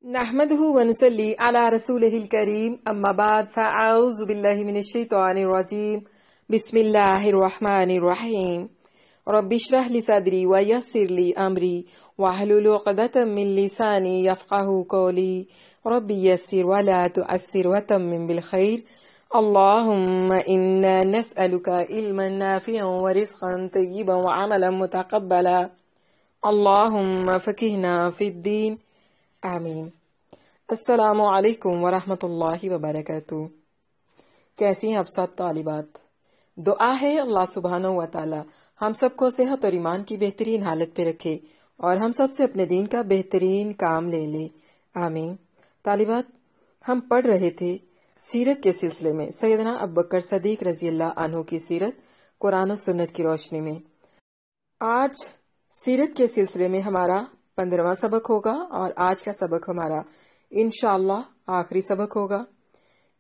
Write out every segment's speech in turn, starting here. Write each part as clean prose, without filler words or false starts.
نحمده ونصلي على رسوله الكريم أما بعد فأعوذ بالله من الشيطان الرجيم بسم الله الرحمن الرحيم رب اشرح لي صدري ويسر لي أمري واحلل عقدة من لساني يفقهوا قولي رب يسر ولا تؤسر وتمم بالخير اللهم إنا نسألك علما نافعا ورزقا طيبا وعملا متقبلا اللهم فقهنا في الدين آمین۔ السلام علیکم ورحمۃ اللہ وبرکاتہ۔ کیسی ہیں آپ سب طالبات؟ دعا ہے اللہ سبحانہ و تعالی ہم سب کو صحت اور ایمان کی بہترین حالت پہ رکھے اور ہم سب سے اپنے دین کا بہترین کام لے لے، آمین۔ طالبات، ہم پڑھ رہے تھے سیرت کے سلسلے میں سیدنا ابوبکر صدیق رضی اللہ عنہ کی سیرت قرآن و سنت کی روشنی میں۔ آج سیرت کے سلسلے میں ہمارا 15واں سبق ہوگا اور آج کا سبق ہمارا انشاءاللہ آخری سبق ہوگا۔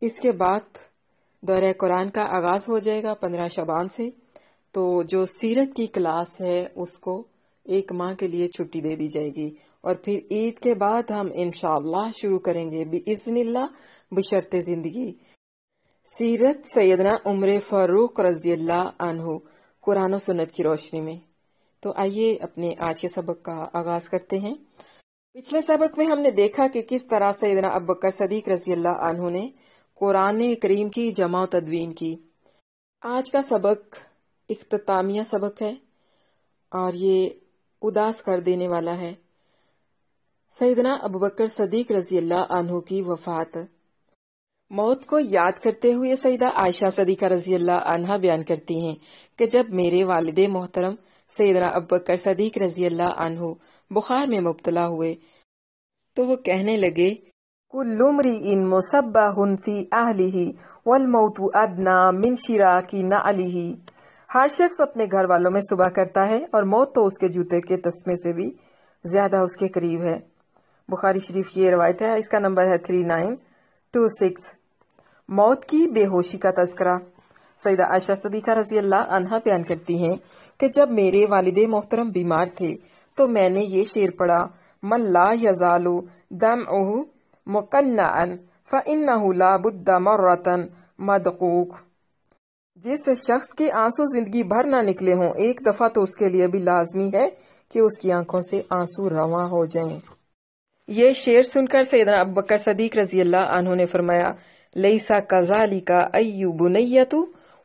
اس کے بعد دورہ قرآن کا آغاز ہو جائے گا 15 شعبان سے، تو جو سیرت کی کلاس ہے اس کو 1 ماہ کے لیے چھٹی دے دی جائے گی اور پھر عید کے بعد ہم انشاءاللہ شروع کریں گے بإذن اللہ بشرط زندگی سیرت سیدنا عمر فاروق رضی اللہ عنہ قرآن و سنت کی روشنی میں۔ تو آئیے اپنے آج کے سبق کا آغاز کرتے ہیں۔ پچھلے سبق میں ہم نے دیکھا کہ کس طرح سیدنا ابوبکر صدیق رضی اللہ عنہ نے قرآن کریم کی جمع و تدوین کی۔ آج کا سبق اختتامیہ سبق ہے اور یہ اداس کر دینے والا ہے۔ سیدنا ابوبکر صدیق رضی اللہ عنہ کی وفات۔ موت کو یاد کرتے ہوئے سیدہ عائشہ صدیقہ رضی اللہ عنہا بیان کرتی ہیں کہ جب میرے والد محترم سیدنا ابوبکر صدیق رضی اللہ عنہ بخار میں مبتلا ہوئے تو وہ کہنے لگے کل امرئ مصبح فی اہلہ والموت ادنی من شراک نعلہ۔ ہر شخص اپنے گھر والوں میں صبح کرتا ہے اور موت تو اس کے جوتے کے تسمے سے بھی زیادہ اس کے قریب ہے۔ بخاری شریف کی یہ روایت ہے، اس کا نمبر ہے 3926۔ موت کی بے ہوشی کا تذکرہ۔ سیدہ عائشہ صدیقہ رضی اللہ عنہا بیان کرتی ہیں کہ جب میرے والد محترم بیمار تھے تو میں نے یہ شعر پڑھا من لا یزال دمعہ مقنعا فإنہ لا بد مرۃ مدقوق۔ جس شخص کے آنسو زندگی بھر نہ نکلے ہوں، ایک دفعہ تو اس کے لیے بھی لازمی ہے کہ اس کی آنکھوں سے آنسو رواں ہو جائیں۔ یہ شعر سن کر سیدنا ابوبکر صدیق رضی اللہ عنہ نے فرمایا لیسا کذالک ای بنیۃ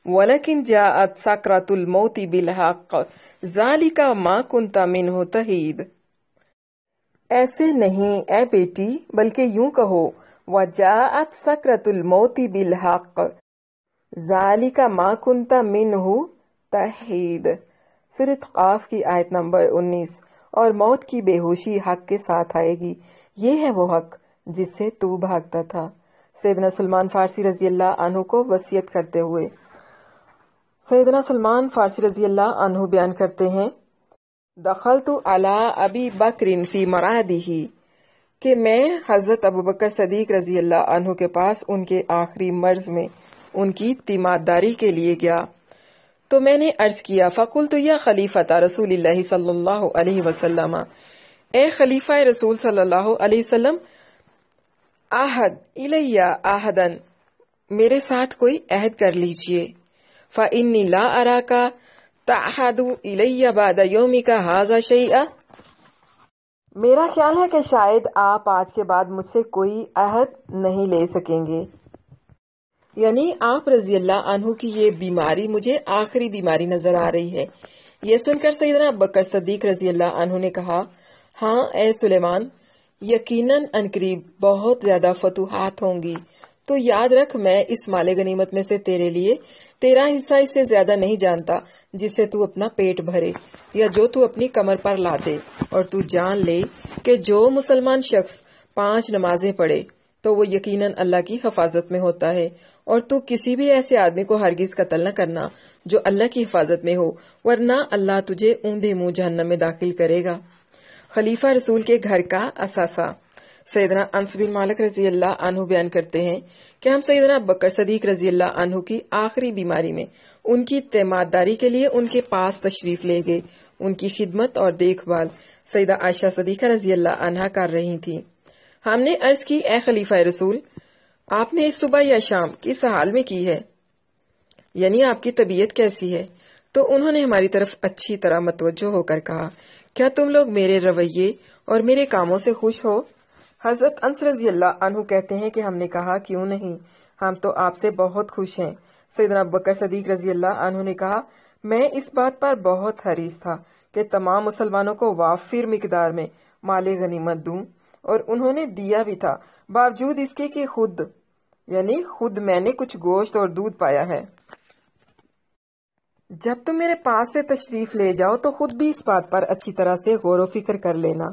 ولکن جاءت سکرۃ الموت بالحق ذالک ما کنت منہ تحید۔ ایسے نہیں اے بیٹی، بلکہ یوں کہو وجاءت سکرۃ الموت بالحق ذالک ما کنت منہ تحید۔ سورۃ قاف کی آیت نمبر 19۔ اور موت کی بے ہوشی حق کے ساتھ آئے گی، یہ ہے وہ حق جس سے تو بھاگتا تھا۔ سیدنا سلمان فارسی رضی اللہ عنہ کو وصیت کرتے ہوئے سیدنا سلمان فارسی رضی اللہ عنہ بیان کرتے ہیں دخلت علی ابی بکر فی مرادہ، کہ میں حضرت ابوبکر صدیق رضی اللہ عنہ کے پاس ان کے آخری مرض میں ان کی تیمارداری کے لیے گیا تو میں نے عرض کیا فقلت یا خلیفۃ رسول اللہ صلی اللہ علیہ وسلم، اے خلیفہ رسول صلی اللہ علیہ وسلم، عہد الیہ عہدن، میرے ساتھ کوئی عہد کر لیجئے، فإنی لا اراک تعہد الی بعد یومک ھذا شیئا، میرا خیال ہے کہ شاید آپ آج کے بعد مجھ سے کوئی عہد نہیں لے سکیں گے۔ یعنی آپ رضی اللہ عنہ کی یہ بیماری مجھے آخری بیماری نظر آ رہی ہے۔ یہ سن کر سیدنا ابوبکر صدیق رضی اللہ عنہ نے کہا ہاں اے سلیمان، یقیناً عنقریب بہت زیادہ فتوحات ہوں گی، تو یاد رکھ میں اس مال غنیمت میں سے تیرے لیے تیرا حصہ اس سے زیادہ نہیں جانتا جس سے تو اپنا پیٹ بھرے یا جو تو اپنی کمر پر لا دے، اور تو جان لے کہ جو مسلمان شخص 5 نمازیں پڑھے تو وہ یقیناً اللہ کی حفاظت میں ہوتا ہے، اور تو کسی بھی ایسے آدمی کو ہرگز قتل نہ کرنا جو اللہ کی حفاظت میں ہو، ورنہ اللہ تجھے اوندے منہ جہنم میں داخل کرے گا۔ خلیفہ رسول کے گھر کا اثاثہ۔ سیدنا انس بن مالک رضی اللہ عنہ بیان کرتے ہیں کہ ہم سیدنا ابوبکر صدیق رضی اللہ عنہ کی آخری بیماری میں ان کی تیمارداری کے لیے ان کے پاس تشریف لے گئے۔ ان کی خدمت اور دیکھ بھال سیدہ عائشہ صدیقہ رضی اللہ عنہا کر رہی تھیں۔ ہم نے عرض کی اے خلیفہ رسول، آپ نے صبح یا شام کس حال میں کی ہے، یعنی آپ کی طبیعت کیسی ہے؟ تو انہوں نے ہماری طرف اچھی طرح متوجہ ہو کر کہا، کیا تم لوگ میرے رویے اور میرے کاموں سے خوش ہو؟ حضرت انس رضی اللہ عنہ کہتے ہیں کہ ہم نے کہا، کیوں نہیں، ہم تو آپ سے بہت خوش ہیں۔ سیدنا ابوبکر صدیق رضی اللہ عنہ نے کہا، میں اس بات پر بہت حریص تھا کہ تمام مسلمانوں کو وافر مقدار میں مال غنیمت دوں، اور انہوں نے دیا بھی تھا، باوجود اس کے کہ خود میں نے کچھ گوشت اور دودھ پایا ہے۔ جب تم میرے پاس سے تشریف لے جاؤ تو خود بھی اس بات پر اچھی طرح سے غور و فکر کر لینا۔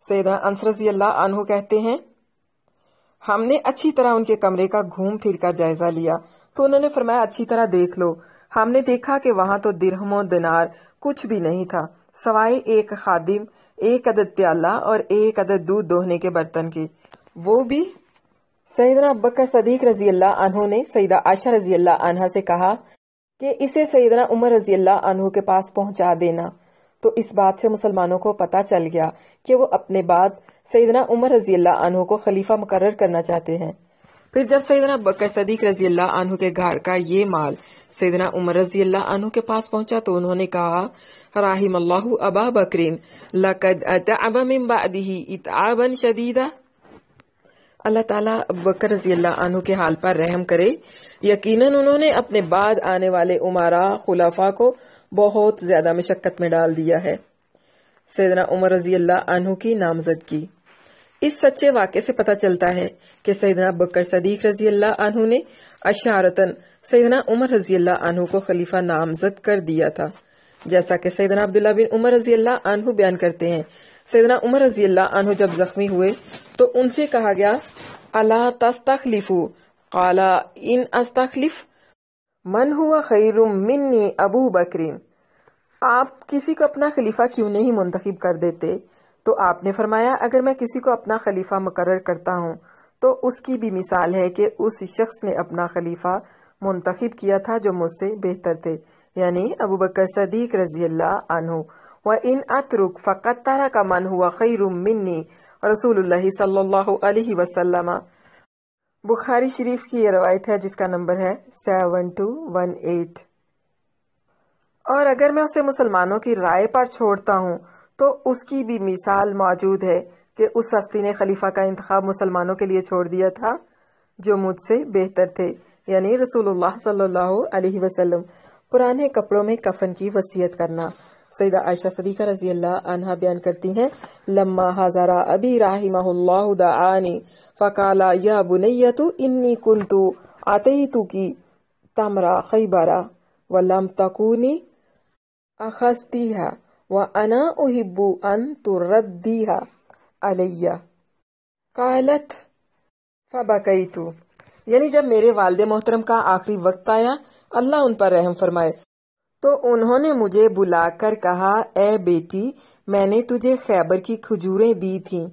سیدنا انس رضی اللہ عنہ کہتے ہیں، ہم نے اچھی طرح ان کے کمرے کا گھوم پھر کر جائزہ لیا تو انہوں نے فرمایا، اچھی طرح دیکھ لو۔ ہم نے دیکھا کہ وہاں تو درہم و دینار کچھ بھی نہیں تھا، سوائے ایک خادم، ایک عدد پیالہ اور ایک عدد دودھ دوہنے کے برتن کی، وہ بھی سیدنا ابوبکر صدیق رضی اللہ عنہ نے سیدہ عائشہ رضی اللہ عنہا سے کہا کہ اسے سیدنا عمر رضی اللہ عنہ کے پاس پہنچا دینا۔ تو اس بات سے مسلمانوں کو پتہ چل گیا کہ وہ اپنے بعد سیدنا عمر رضی اللہ عنہ کو خلیفہ مقرر کرنا چاہتے ہیں۔ پھر جب سیدنا ابوبکر صدیق رضی اللہ عنہ کے گھر کا یہ مال سیدنا عمر رضی اللہ عنہ کے پاس پہنچا تو انہوں نے کہا، رحم اللہ ابا بکرین لقد اتعب من بعده اتعابا شدیدا۔ اللہ تعالیٰ ابوبکر رضی اللہ عنہ کے حال پر رحم کرے، یقیناً انہوں نے اپنے بعد آنے والے امراء خلفاء کو بہت زیادہ مشقت میں ڈال دیا ہے۔ سیدنا عمر رضی اللہ عنہ کی نامزدگی۔ اس سچے واقعے سے پتہ چلتا ہے کہ سیدنا ابوبکر صدیق رضی اللہ عنہ نے اشارتاً سیدنا عمر رضی اللہ عنہ کو خلیفہ نامزد کر دیا تھا، جیسا کہ سیدنا عبداللہ بن عمر رضی اللہ عنہ بیان کرتے ہیں، سیدنا عمر رضی اللہ عنہ جب زخمی ہوئے تو ان سے کہا گیا، الا تستخلفوا؟ قال ان استخلف من هو خیر منی ابو بکرین۔ آپ کسی کو اپنا خلیفہ کیوں نہیں منتخب کر دیتے؟ تو آپ نے فرمایا، اگر میں کسی کو اپنا خلیفہ مقرر کرتا ہوں تو اس کی بھی مثال ہے کہ اس شخص نے اپنا خلیفہ منتخب کیا تھا جو مجھ سے بہتر تھے، یعنی ابوبکر صدیق رضی اللہ عنہ۔ وَإِنْ أَتْرُكْ فَقَدْ تَرَكَ مَنْ هُوَ خَيْرٌ مِّنِّي رسول اللہ صلی اللہ علیہ وسلم۔ بخاری شریف کی یہ روایت ہے جس کا نمبر ہے 7218۔ اور اگر میں اسے مسلمانوں کی رائے پر چھوڑتا ہوں تو اس کی بھی مثال موجود ہے کہ اس ہستی نے خلیفہ کا انتخاب مسلمانوں کے لیے چھوڑ دیا تھا جو مجھ سے بہتر تھے، یعنی رسول اللہ صلی اللہ علیہ وسلم۔ پرانے کپڑوں میں کفن کی وصیت کرنا۔ سیدہ عائشہ صدیقہ رضی اللہ عنہا بیان کرتی ہیں، لما حضر ابی رحمہ اللہ دعانی فقال یا بنیۃ انی کنت اتیتکی تمر خیبر ولم تکونی اخذتیہا وانا احب ان تردیہا علی، قالت فبکیت، یعنی جب میرے والد محترم کا آخری وقت آیا، اللہ ان پر رحم فرمائے، تو انہوں نے مجھے بلا کر کہا، اے بیٹی، میں نے تجھے خیبر کی کھجوریں دی تھیں،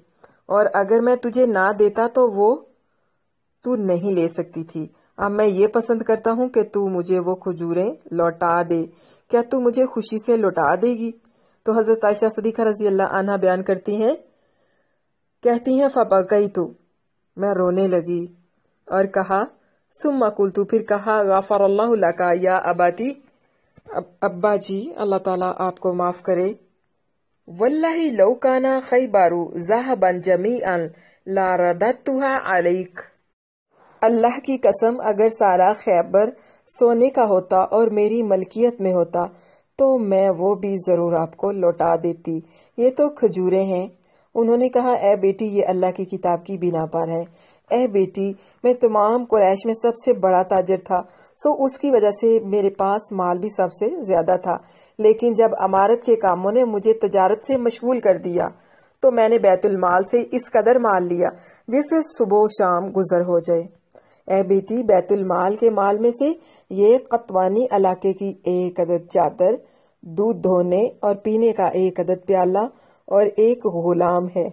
اور اگر میں تجھے نہ دیتا تو وہ تو نہیں لے سکتی تھی۔ اب میں یہ پسند کرتا ہوں کہ تو مجھے وہ کھجوریں لوٹا دے، کیا تو مجھے خوشی سے لوٹا دے گی؟ تو حضرت عائشہ صدیقہ رضی اللہ عنہا بیان کرتی ہیں، کہتی ہیں فبکیت، میں رونے لگی اور کہا، ثم قلت، پھر کہا، غفر اللہ لک یا اباتی، ابا جی اللہ تعالیٰ آپ کو معاف کرے، واللہ لو کان خیبر ذہبا جمیعا لارددتها علیک، اللہ کی قسم اگر سارا خیبر سونے کا ہوتا اور میری ملکیت میں ہوتا تو میں وہ بھی ضرور آپ کو لوٹا دیتی، یہ تو کھجوریں ہیں۔ انہوں نے کہا، اے بیٹی، یہ اللہ کی کتاب کی بنا پر ہے۔ اے بیٹی، میں تمام قریش میں سب سے بڑا تاجر تھا، سو اس کی وجہ سے میرے پاس مال بھی سب سے زیادہ تھا، لیکن جب امارت کے کاموں نے مجھے تجارت سے مشغول کر دیا تو میں نے بیت المال سے اس قدر مال لیا جس سے صبح و شام گزر ہو جائے۔ اے بیٹی، بیت المال کے مال میں سے یہ قطوانی علاقے کی ایک عدد چادر، دودھ دھونے اور پینے کا ایک عدد پیالہ اور ایک غلام ہے۔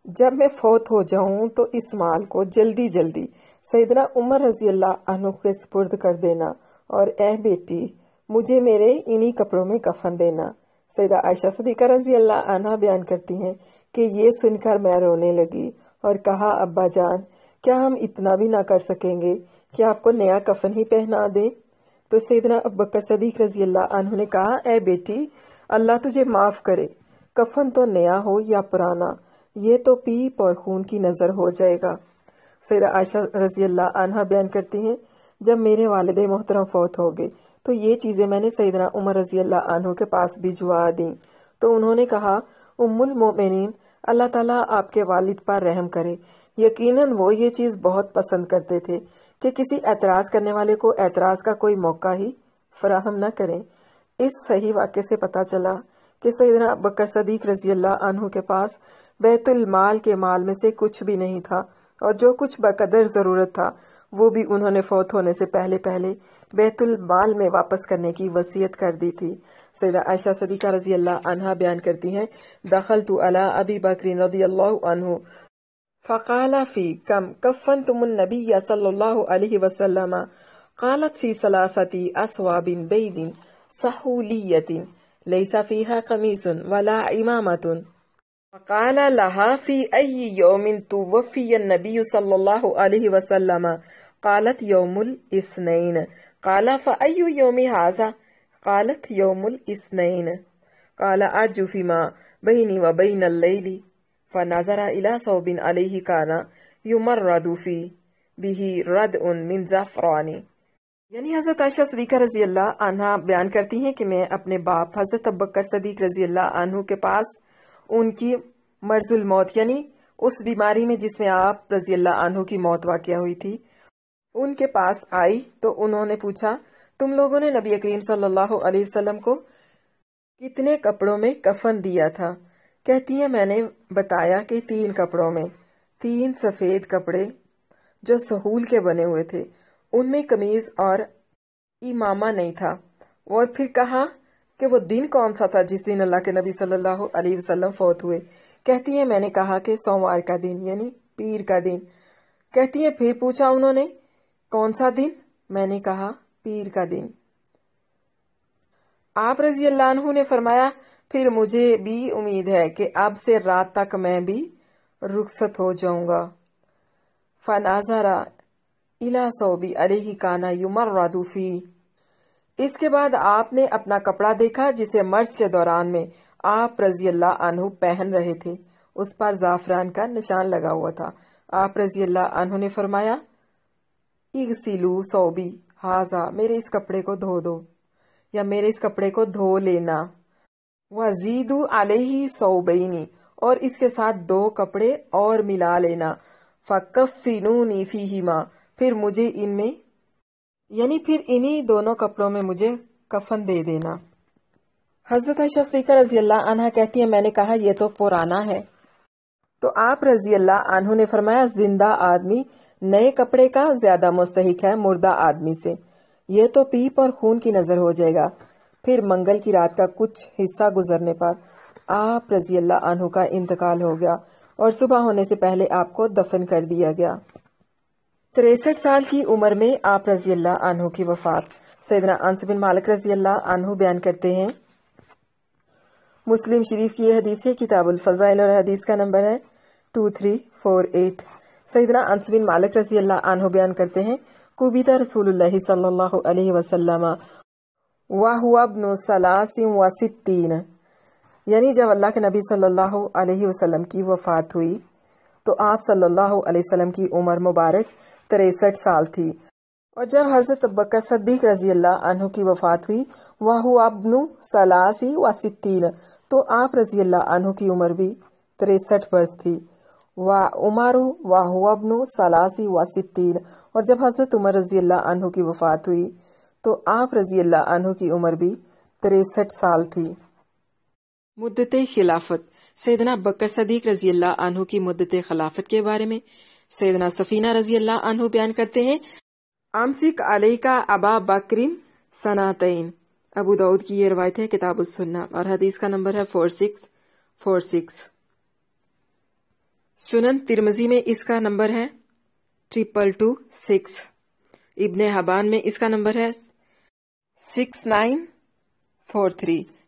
جب میں فوت ہو جاؤں تو اس مال کو جلدی جلدی سیدنا عمر رضی اللہ عنہ کے سپرد کر دینا، اور اے بیٹی، مجھے میرے انہی کپڑوں میں کفن دینا۔ سیدہ عائشہ صدیقہ رضی اللہ عنہا بیان کرتی ہیں کہ یہ سن کر میں رونے لگی اور کہا ابا جان کیا ہم اتنا بھی نہ کر سکیں گے کہ آپ کو نیا کفن ہی پہنا دیں؟ تو سیدنا ابوبکر صدیق رضی اللہ عنہ نے کہا اے بیٹی اللہ تجھے معاف کرے، کفن تو نیا ہو یا پرانا یہ تو پیپ اور خون کی نظر ہو جائے گا۔ سیدہ عائشہ رضی اللہ عنہا بیان کرتی ہیں جب میرے والد محترم فوت ہو گئے تو یہ چیزیں میں نے سیدنا عمر رضی اللہ عنہ کے پاس بھجوا دیں تو انہوں نے کہا ام المؤمنین اللہ تعالیٰ آپ کے والد پر رحم کرے، یقیناً وہ یہ چیز بہت پسند کرتے تھے کہ کسی اعتراض کرنے والے کو اعتراض کا کوئی موقع ہی فراہم نہ کریں۔ اس صحیح واقعے سے پتہ چلا کہ سیدنا ابوبکر صدیق رضی اللہ عنہ کے پاس بیت المال کے مال میں سے کچھ بھی نہیں تھا، اور جو کچھ بقدر ضرورت تھا وہ بھی انہوں نے فوت ہونے سے پہلے بیت المال میں واپس کرنے کی وصیت کر دی تھی۔ سیدہ عائشہ صدیقہ رضی اللہ عنہا بیان کرتی ہیں دخلت علی ابی بکر رضی اللہ عنہ فقال فی کم کفنتم النبی صلی اللہ علیہ وسلم قالت فی ثلاثۃ اثواب بید سحولیۃ لیس فیہا قمیص ولا امامۃ فقال لها في أي يوم توفي النبي صلى الله عليه وسلم قالت يوم الاثنين قال فأي يوم هذا قالت يوم الاثنين قال أرجو فيما بيني وبين الليل فنظر إلى ثوب عليه كان يمرد فيه به ردء من زعفران۔ یعنی حضرت عائشہ صدیقہ رضی اللہ عنہا بیان کرتی ہیں کہ میں اپنے باپ حضرت ابوبکر صدیق رضی اللہ عنہ کے پاس ان کی مرض الموت یعنی اس بیماری میں جس میں آپ رضی اللہ عنہ کی موت واقع ہوئی تھی ان کے پاس آئی تو انہوں نے پوچھا تم لوگوں نے نبی کریم صلی اللہ علیہ وسلم کو کتنے کپڑوں میں کفن دیا تھا؟ کہتی ہے میں نے بتایا کہ 3 کپڑوں میں، 3 سفید کپڑے جو سہول کے بنے ہوئے تھے، ان میں قمیض اور امامہ نہیں تھا، اور پھر کہا کہ وہ دن کون سا تھا جس دن اللہ کے نبی صلی اللہ علیہ وسلم فوت ہوئے؟ کہتی ہے میں نے کہا کہ سوموار کا دن یعنی پیر کا دن۔ کہتی ہے پھر پوچھا انہوں نے کون سا دن؟ میں نے کہا پیر کا دن۔ آپ رضی اللہ عنہ نے فرمایا پھر مجھے بھی امید ہے کہ اب سے رات تک میں بھی رخصت ہو جاؤں گا۔ فناظر الی ثوب علیہ کان یمرد فیہ، اس کے بعد آپ نے اپنا کپڑا دیکھا جسے مرض کے دوران میں آپ رضی اللہ عنہ پہن رہے تھے، اس پر زعفران کا نشان لگا ہوا تھا۔ آپ رضی اللہ عنہ نے فرمایا اغسلوا ثوبی ھذا، میرے اس کپڑے کو دھو دو یا میرے اس کپڑے کو دھو لینا، وزیدوا علیہ ثوبین، اور اس کے ساتھ 2 کپڑے اور ملا لینا، فکفنونی فیہما، پھر مجھے ان میں یعنی پھر انہی دونوں کپڑوں میں مجھے کفن دے دینا۔ حضرت عائشہ صدیقہ رضی اللہ عنہا کہتی ہیں میں نے کہا یہ تو پرانا ہے، تو آپ رضی اللہ عنہ نے فرمایا زندہ آدمی نئے کپڑے کا زیادہ مستحق ہے مردہ آدمی سے، یہ تو پیپ اور خون کی نظر ہو جائے گا۔ پھر منگل کی رات کا کچھ حصہ گزرنے پر آپ رضی اللہ عنہ کا انتقال ہو گیا اور صبح ہونے سے پہلے آپ کو دفن کر دیا گیا۔ 63 سال کی عمر میں آپ رضی اللہ عنہ کی وفات۔ سیدنا انس بن مالک رضی اللہ عنہ بیان کرتے ہیں مسلم شریف کی یہ حدیث ہے، کتاب الفضائل، اور حدیث کا نمبر ہے 2348۔ سیدنا انس بن مالک رضی اللہ عنہ بیان کرتے ہیں قبض رسول اللہ صلی اللہ علیہ وسلم وهو ابن 63، یعنی جب اللہ کے نبی صلی اللہ علیہ وسلم کی وفات ہوئی تو آپ صلی اللہ علیہ وسلم کی عمر مبارک 63 سال تھی، اور جب حضرت ابوبکر صدیق رضی اللہ عنہ کی وفات ہوئی وهو ابن 63، تو آپ رضی اللہ عنہ کی عمر بھی 63 برس تھی، عمر وهو ابن 63، اور جب حضرت عمر رضی اللہ عنہ کی وفات ہوئی تو آپ رضی اللہ عنہ کی عمر بھی 63 سال تھی۔ مدت خلافت۔ سیدنا ابوبکر صدیق رضی اللہ عنہ کی مدت خلافت کے بارے میں سیدنا سفینہ رضی اللہ عنہ بیان کرتے ہیں امسک علیک ابا بکر سنتین، ابو داؤد کی یہ روایت ہے کتاب السنہ، اور حدیث کا نمبر ہے 4646۔ سنن ترمذی میں اس کا نمبر ہے 2226، ابن حبان میں اس کا نمبر ہے 6943،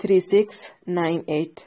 3698।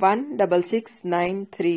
16693।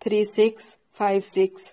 3656।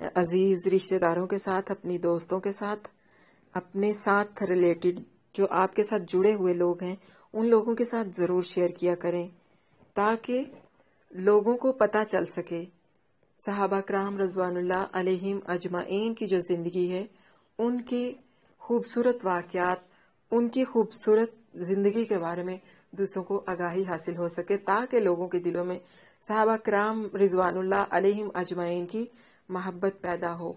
عزیز رشتہ داروں کے ساتھ، اپنی دوستوں کے ساتھ، اپنے ساتھ ریلیٹڈ جو آپ کے ساتھ جڑے ہوئے لوگ ہیں ان لوگوں کے ساتھ ضرور شیئر کیا کریں تاکہ لوگوں کو پتہ چل سکے صحابہ کرام رضوان اللہ علیہم اجمعین کی جو زندگی ہے، ان کی خوبصورت واقعات، ان کی خوبصورت زندگی کے بارے میں دوسروں کو آگاہی حاصل ہو سکے، تاکہ لوگوں کے دلوں میں صحابہ کرام رضوان اللہ علیہم اجمعین کی محبت پیدا ہو،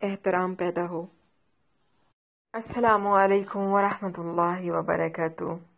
احترام پیدا ہو۔ السلام علیکم ورحمۃ اللہ وبرکاتہ۔